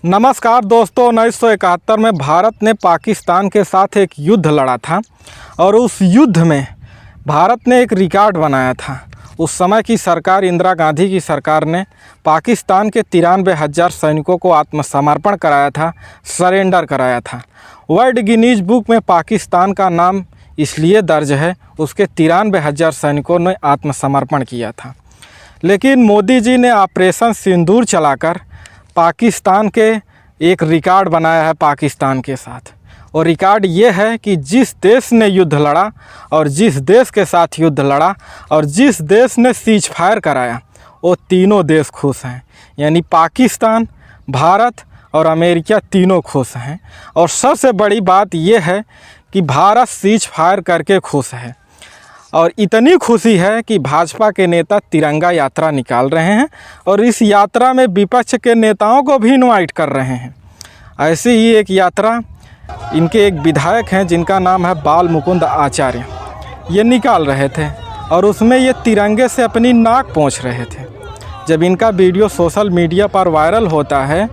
नमस्कार दोस्तों, 1971 में भारत ने पाकिस्तान के साथ एक युद्ध लड़ा था और उस युद्ध में भारत ने एक रिकॉर्ड बनाया था। उस समय की सरकार, इंदिरा गांधी की सरकार ने पाकिस्तान के 93,000 सैनिकों को आत्मसमर्पण कराया था, सरेंडर कराया था। वर्ल्ड गिनीज बुक में पाकिस्तान का नाम इसलिए दर्ज है, उसके 93,000 सैनिकों ने आत्मसमर्पण किया था। लेकिन मोदी जी ने ऑपरेशन सिंदूर चलाकर पाकिस्तान के एक रिकॉर्ड बनाया है पाकिस्तान के साथ। और रिकॉर्ड ये है कि जिस देश ने युद्ध लड़ा और जिस देश के साथ युद्ध लड़ा और जिस देश ने सीज फायर कराया, वो तीनों देश खुश हैं। यानी पाकिस्तान, भारत और अमेरिका तीनों खुश हैं। और सबसे बड़ी बात ये है कि भारत सीज फायर करके खुश है। और इतनी खुशी है कि भाजपा के नेता तिरंगा यात्रा निकाल रहे हैं और इस यात्रा में विपक्ष के नेताओं को भी इनवाइट कर रहे हैं। ऐसी ही एक यात्रा इनके एक विधायक हैं जिनका नाम है बाल मुकुंद आचार्य, ये निकाल रहे थे और उसमें ये तिरंगे से अपनी नाक पोंछ रहे थे। जब इनका वीडियो सोशल मीडिया पर वायरल होता है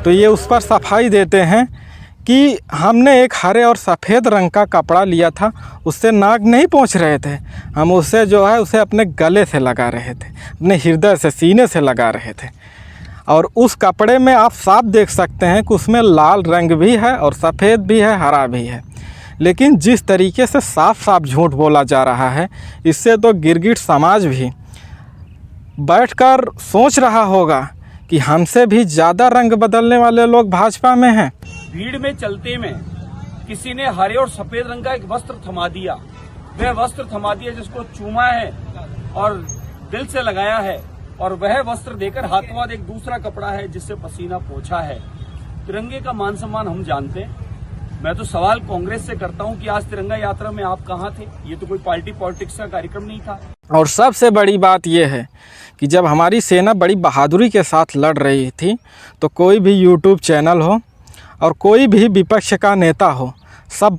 तो ये उस पर सफाई देते हैं कि हमने एक हरे और सफ़ेद रंग का कपड़ा लिया था, उससे नाक नहीं पोंछ रहे थे, हम उससे उसे अपने गले से लगा रहे थे, अपने हृदय से, सीने से लगा रहे थे। और उस कपड़े में आप साफ देख सकते हैं कि उसमें लाल रंग भी है और सफ़ेद भी है, हरा भी है। लेकिन जिस तरीके से साफ साफ झूठ बोला जा रहा है, इससे तो गिरगिट समाज भी बैठकर सोच रहा होगा कि हमसे भी ज़्यादा रंग बदलने वाले लोग भाजपा में हैं। भीड़ में चलते में किसी ने हरे और सफेद रंग का एक वस्त्र थमा दिया। वह वस्त्र थमा दिया जिसको चूमा है और दिल से लगाया है, और वह वस्त्र देकर हाथों हाथ एक दूसरा कपड़ा है जिससे पसीना पोंछा है। तिरंगे का मान सम्मान हम जानते हैं। मैं तो सवाल कांग्रेस से करता हूं कि आज तिरंगा यात्रा में आप कहां थे? ये तो कोई पार्टी पॉलिटिक्स का कार्यक्रम नहीं था। और सबसे बड़ी बात यह है कि जब हमारी सेना बड़ी बहादुरी के साथ लड़ रही थी तो कोई भी यूट्यूब चैनल हो और कोई भी विपक्ष का नेता हो, सब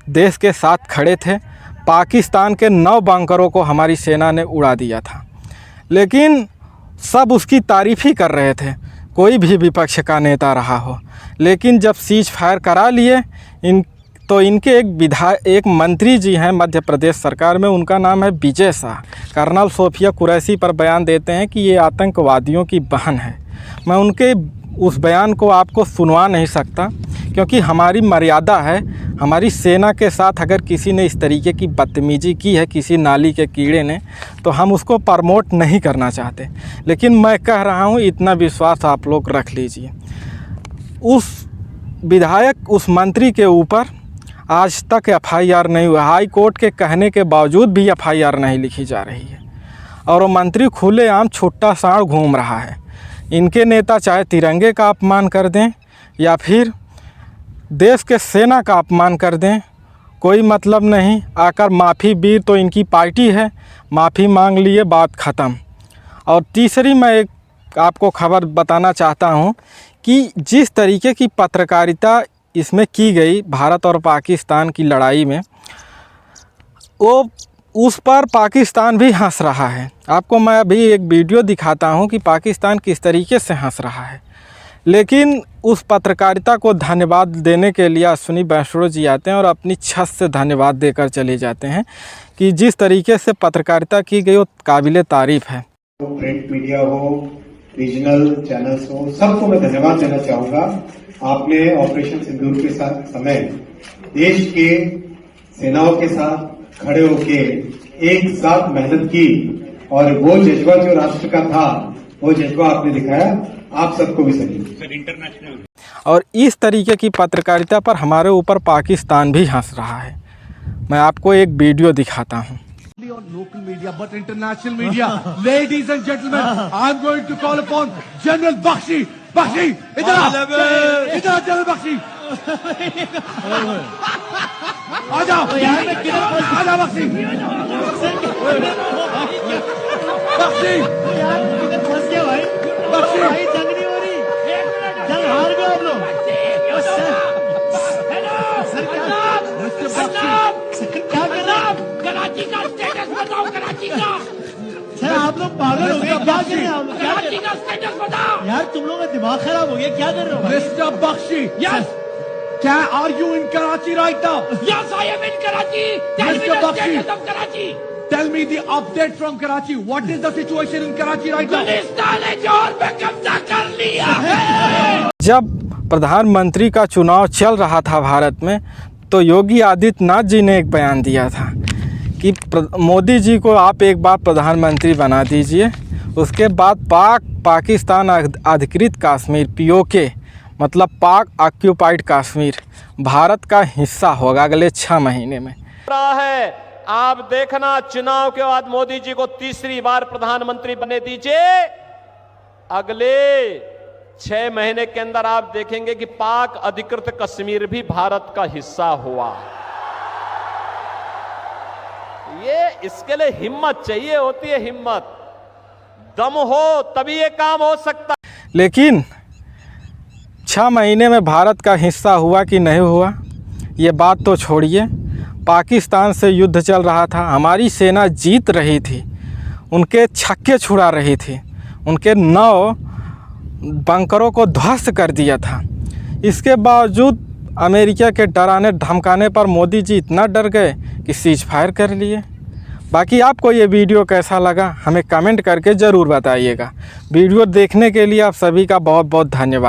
देश के साथ खड़े थे। पाकिस्तान के 9 बंकरों को हमारी सेना ने उड़ा दिया था, लेकिन सब उसकी तारीफ़ ही कर रहे थे, कोई भी विपक्ष का नेता रहा हो। लेकिन जब सीज फायर करा लिए इनके एक मंत्री जी हैं मध्य प्रदेश सरकार में, उनका नाम है विजय शाह, कर्नल सोफिया कुरैशी पर बयान देते हैं कि ये आतंकवादियों की बहन है। मैं उनके उस बयान को आपको सुनवा नहीं सकता क्योंकि हमारी मर्यादा है। हमारी सेना के साथ अगर किसी ने इस तरीके की बदतमीजी की है, किसी नाली के कीड़े ने, तो हम उसको प्रमोट नहीं करना चाहते। लेकिन मैं कह रहा हूँ, इतना विश्वास आप लोग रख लीजिए, उस विधायक, उस मंत्री के ऊपर आज तक FIR नहीं हुआ। हाई कोर्ट के कहने के बावजूद भी FIR नहीं लिखी जा रही है और वो मंत्री खुलेआम छुट्टा साड़ घूम रहा है। इनके नेता चाहे तिरंगे का अपमान कर दें या फिर देश के सेना का अपमान कर दें, कोई मतलब नहीं। आकर माफ़ी, वीर तो इनकी पार्टी है, माफ़ी मांग लिए, बात ख़त्म। और तीसरी मैं एक आपको खबर बताना चाहता हूं कि जिस तरीके की पत्रकारिता इसमें की गई भारत और पाकिस्तान की लड़ाई में, वो उस पर पाकिस्तान भी हंस रहा है। आपको मैं अभी एक वीडियो दिखाता हूं कि पाकिस्तान किस तरीके से हंस रहा है। लेकिन उस पत्रकारिता को धन्यवाद देने के लिए अश्विनी वैष्णव जी आते हैं और अपनी छत से धन्यवाद देकर चले जाते हैं कि जिस तरीके से पत्रकारिता की गई वो काबिले तारीफ है। प्रिंट मीडिया हो, रीजनल चैनल्स हो, सबको मैं धन्यवाद देना चाहूँगा। आपने ऑपरेशन सिंदूर के साथ समय देश के सेनाओं के साथ खड़े होके एक साथ मेहनत की और वो जज्बा जो राष्ट्र का था, वो जज्बा आपने दिखाया। आप सबको भी सर इंटरनेशनल। और इस तरीके की पत्रकारिता पर हमारे ऊपर पाकिस्तान भी हंस रहा है। मैं आपको एक वीडियो दिखाता हूँ। On local media but international media, ladies and gentlemen, I'm going to call upon General Bakshi. Bakshi, idhar General Bakshi. आ जाओ Bakshi. Bakshi, फंस गया भाई। Bakshi, भाई जंग नहीं हो रही, जंग हार गए आप लोग। सर क्या कर रहा? कराची का स्टेटस बताओ, कराची का। सर आप लोग पागल हो गए, क्या कर रहे हैं आप लोग? क्या कर रहे हैं? स्टेटस बताओ यार तुम लोगों का दिमाग खराब हो गया, क्या कर रहे हो भाई? मिस्टर बख्शी, यस क्या are you in Karachi right now? Yes I am in Karachi tell me Mr. The Bakshi. Status of Karachi Tell me the update from Karachi. What is the situation in Karachi right now? Gulistan ने जोर पे कब्जा कर लिया है। जब प्रधानमंत्री का चुनाव चल रहा था भारत में, तो योगी आदित्यनाथ जी ने एक बयान दिया था कि मोदी जी को आप एक बार प्रधानमंत्री बना दीजिए, उसके बाद पाकिस्तान अधिकृत कश्मीर POK मतलब पाक ऑक्यूपाइड कश्मीर भारत का हिस्सा होगा अगले 6 महीने में। रहा है आप देखना, चुनाव के बाद मोदी जी को तीसरी बार प्रधानमंत्री बने दीजिए, अगले 6 महीने के अंदर आप देखेंगे कि पाक अधिकृत कश्मीर भी भारत का हिस्सा हुआ। ये इसके लिए हिम्मत चाहिए होती है, हिम्मत, दम हो तभी ये काम हो सकता। लेकिन 6 महीने में भारत का हिस्सा हुआ कि नहीं हुआ, ये बात तो छोड़िए। पाकिस्तान से युद्ध चल रहा था, हमारी सेना जीत रही थी, उनके छक्के छुड़ा रही थी, उनके 9 बंकरों को ध्वस्त कर दिया था। इसके बावजूद अमेरिका के डराने धमकाने पर मोदी जी इतना डर गए कि सीज फायर कर लिए। बाकी आपको ये वीडियो कैसा लगा हमें कमेंट करके ज़रूर बताइएगा। वीडियो देखने के लिए आप सभी का बहुत बहुत धन्यवाद।